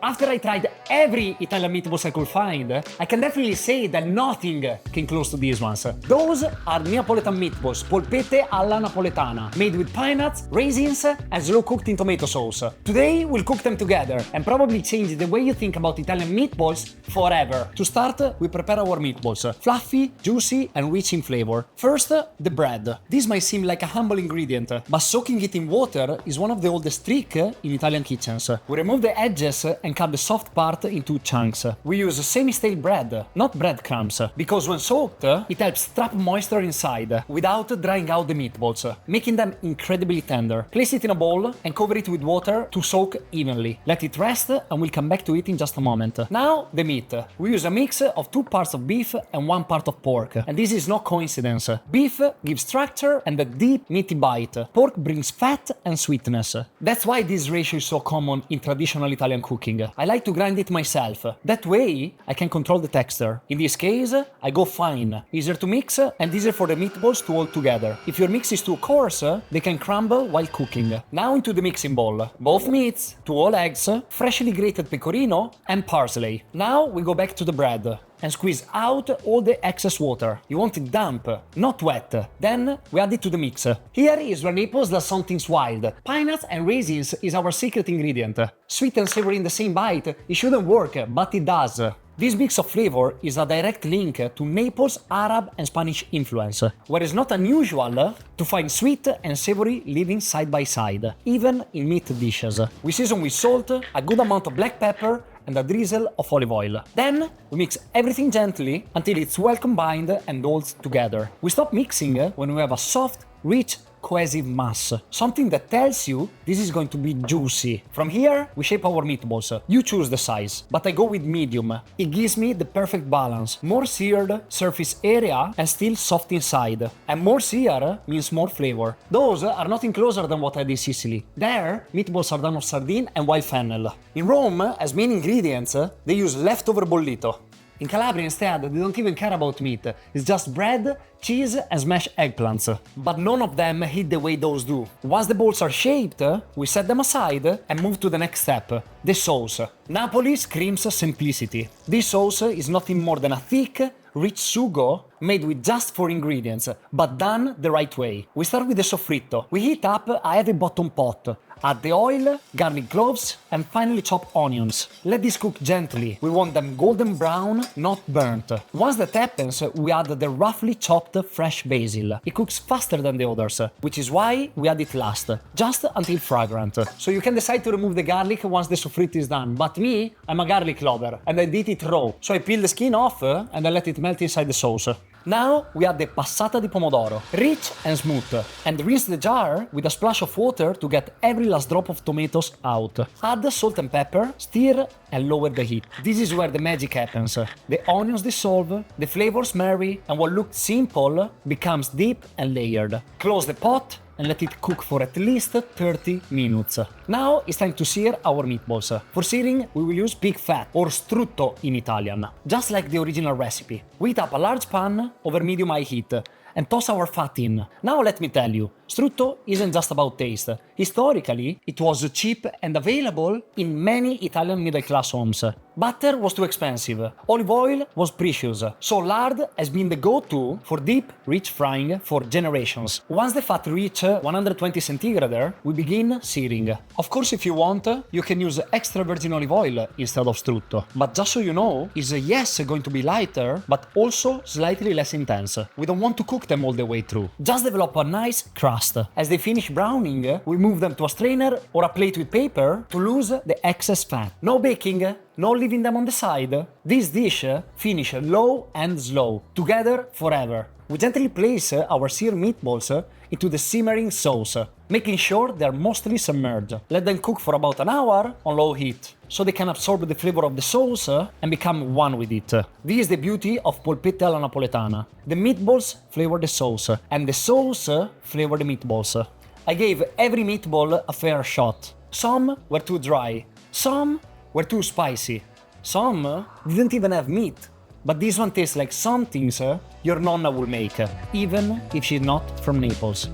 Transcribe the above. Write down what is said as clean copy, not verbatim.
After I tried every Italian meatballs I could find, I can definitely say that nothing came close to these ones. Those are Neapolitan meatballs, polpette alla napoletana, made with pine nuts, raisins, and slow cooked in tomato sauce. Today we'll cook them together and probably change the way you think about Italian meatballs forever. To start, we prepare our meatballs, fluffy, juicy, and rich in flavor. First, the bread. This might seem like a humble ingredient, but soaking it in water is one of the oldest tricks in Italian kitchens. We remove the edges and cut the soft part into chunks. We use semi-stale bread, not breadcrumbs, because when soaked, it helps trap moisture inside without drying out the meatballs, making them incredibly tender. Place it in a bowl and cover it with water to soak evenly. Let it rest and we'll come back to it in just a moment. Now, the meat. We use a mix of 2 parts of beef and 1 part of pork, and this is no coincidence. Beef gives structure and a deep, meaty bite. Pork brings fat and sweetness. That's why this ratio is so common in traditional Italian cooking. I like to grind it myself. That way, I can control the texture. In this case, I go fine. Easier to mix and easier for the meatballs to hold together. If your mix is too coarse, they can crumble while cooking. Now into the mixing bowl. Both meats, 2 whole eggs, freshly grated pecorino, and parsley. Now we go back to the bread and squeeze out all the excess water. You want it damp, not wet. Then we add it to the mix. Here is where Naples does something wild. Pine nuts and raisins is our secret ingredient. Sweet and savory in the same bite, it shouldn't work, but it does. This mix of flavor is a direct link to Naples' Arab and Spanish influence, where it's not unusual to find sweet and savory living side by side, even in meat dishes. We season with salt, a good amount of black pepper, and a drizzle of olive oil. Then we mix everything gently until it's well combined and holds together. We stop mixing when we have a soft, rich, cohesive mass, something that tells you this is going to be juicy. From here, we shape our meatballs. You choose the size, but I go with medium. It gives me the perfect balance. More seared surface area and still soft inside. And more sear means more flavor. Those are nothing closer than what I did in Sicily. There, meatballs are done of sardine and wild fennel. In Rome, as main ingredients, they use leftover bollito. In Calabria instead, they don't even care about meat. It's just bread, cheese and smashed eggplants. But none of them hit the way those do. Once the balls are shaped, we set them aside and move to the next step, the sauce. Napoli screams simplicity. This sauce is nothing more than a thick, rich sugo made with just 4 ingredients, but done the right way. We start with the soffritto. We heat up a heavy bottom pot. Add the oil, garlic cloves, and finally chop onions. Let this cook gently. We want them golden brown, not burnt. Once that happens, we add the roughly chopped fresh basil. It cooks faster than the others, which is why we add it last, just until fragrant. So you can decide to remove the garlic once the soffritto is done, but me, I'm a garlic lover, and I did it raw. So I peel the skin off and I let it melt inside the sauce. Now we add the passata di pomodoro, rich and smooth, and rinse the jar with a splash of water to get every last drop of tomatoes out. Add salt and pepper, stir and lower the heat. This is where the magic happens. The onions dissolve, the flavors marry, and what looked simple becomes deep and layered. Close the pot and let it cook for at least 30 minutes. Now it's time to sear our meatballs. For searing, we will use pig fat, or strutto in Italian, just like the original recipe. We heat up a large pan over medium-high heat and toss our fat in. Now let me tell you, strutto isn't just about taste. Historically, it was cheap and available in many Italian middle-class homes. Butter was too expensive. Olive oil was precious. So lard has been the go-to for deep, rich frying for generations. Once the fat reaches 120 centigrade, we begin searing. Of course, if you want, you can use extra virgin olive oil instead of strutto. But just so you know, it's yes going to be lighter, but also slightly less intense. We don't want to cook them all the way through. Just develop a nice crust. As they finish browning, we move them to a strainer or a plate with paper to lose the excess fat. No baking, no leaving them on the side. This dish finishes low and slow, together forever. We gently place our seared meatballs into the simmering sauce, making sure they are mostly submerged. Let them cook for about an hour on low heat, so they can absorb the flavor of the sauce and become one with it. This is the beauty of polpette alla napoletana. The meatballs flavor the sauce, and the sauce flavor the meatballs. I gave every meatball a fair shot. Some were too dry, some were too spicy, some didn't even have meat. But this one tastes like some things your nonna will make, even if she's not from Naples.